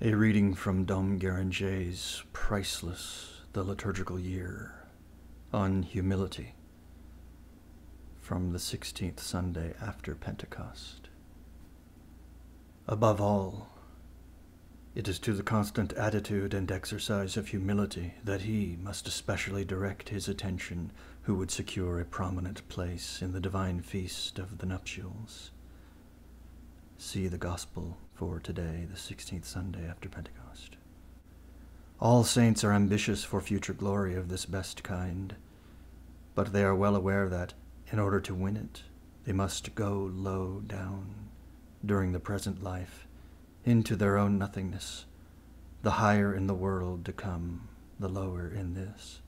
A reading from Dom Gueranger's priceless The Liturgical Year on Humility from the 16th Sunday after Pentecost. Above all, it is to the constant attitude and exercise of humility that he must especially direct his attention who would secure a prominent place in the divine feast of the nuptials. See the Gospel for today, the 16th Sunday after Pentecost. All saints are ambitious for future glory of this best kind, but they are well aware that, in order to win it, they must go low down during the present life, into their own nothingness, the higher in the world to come, the lower in this,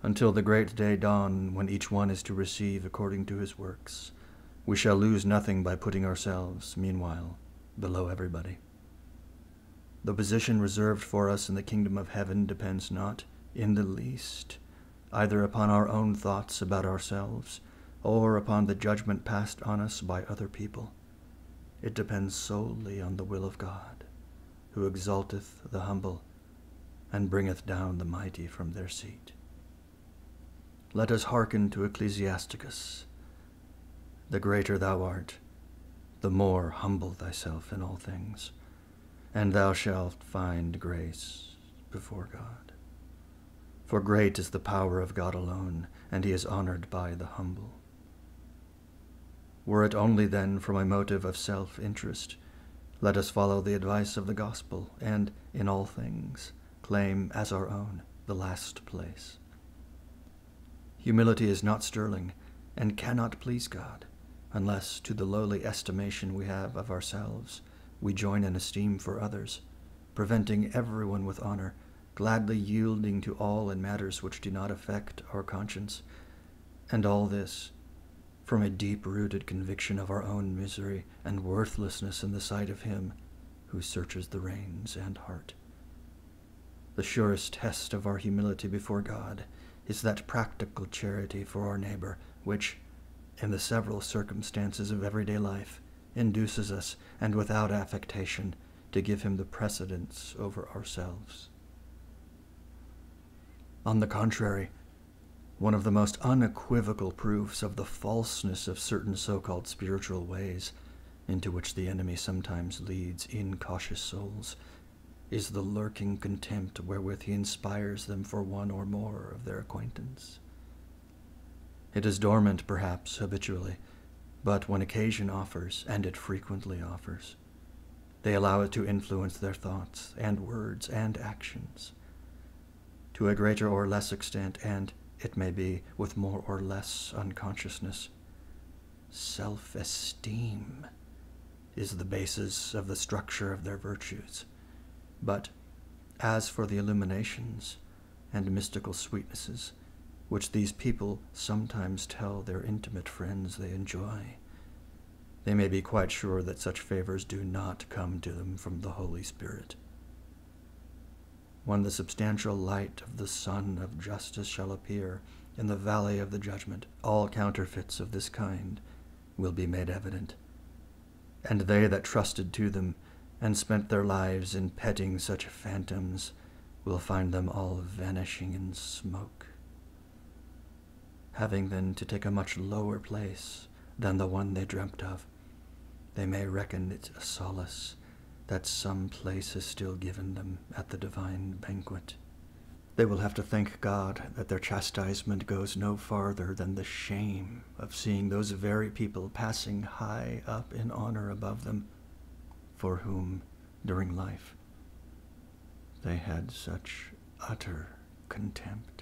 until the great day dawn when each one is to receive according to his works. We shall lose nothing by putting ourselves, meanwhile, below everybody. The position reserved for us in the kingdom of heaven depends not, in the least, either upon our own thoughts about ourselves, or upon the judgment passed on us by other people. It depends solely on the will of God, who exalteth the humble, and bringeth down the mighty from their seat. Let us hearken to Ecclesiasticus. The greater thou art, the more humble thyself in all things, and thou shalt find grace before God. For great is the power of God alone, and he is honored by the humble. Were it only then from a motive of self-interest, let us follow the advice of the gospel, and, in all things, claim as our own the last place. Humility is not sterling, and cannot please God, unless to the lowly estimation we have of ourselves we join in esteem for others, preventing everyone with honor, gladly yielding to all in matters which do not affect our conscience, and all this from a deep-rooted conviction of our own misery and worthlessness in the sight of him who searches the reins and heart. The surest test of our humility before God is that practical charity for our neighbor which, in the several circumstances of everyday life, induces us, and without affectation, to give him the precedence over ourselves. On the contrary, one of the most unequivocal proofs of the falseness of certain so-called spiritual ways, into which the enemy sometimes leads incautious souls, is the lurking contempt wherewith he inspires them for one or more of their acquaintance. It is dormant, perhaps, habitually, but when occasion offers, and it frequently offers, they allow it to influence their thoughts and words and actions. To a greater or less extent, and, it may be, with more or less unconsciousness, self-esteem is the basis of the structure of their virtues. But as for the illuminations and mystical sweetnesses, which these people sometimes tell their intimate friends they enjoy, they may be quite sure that such favors do not come to them from the Holy Spirit. When the substantial light of the Sun of Justice shall appear in the valley of the judgment, all counterfeits of this kind will be made evident, and they that trusted to them and spent their lives in petting such phantoms will find them all vanishing in smoke. Having then to take a much lower place than the one they dreamt of, they may reckon it a solace that some place is still given them at the divine banquet. They will have to thank God that their chastisement goes no farther than the shame of seeing those very people passing high up in honor above them, for whom, during life, they had such utter contempt.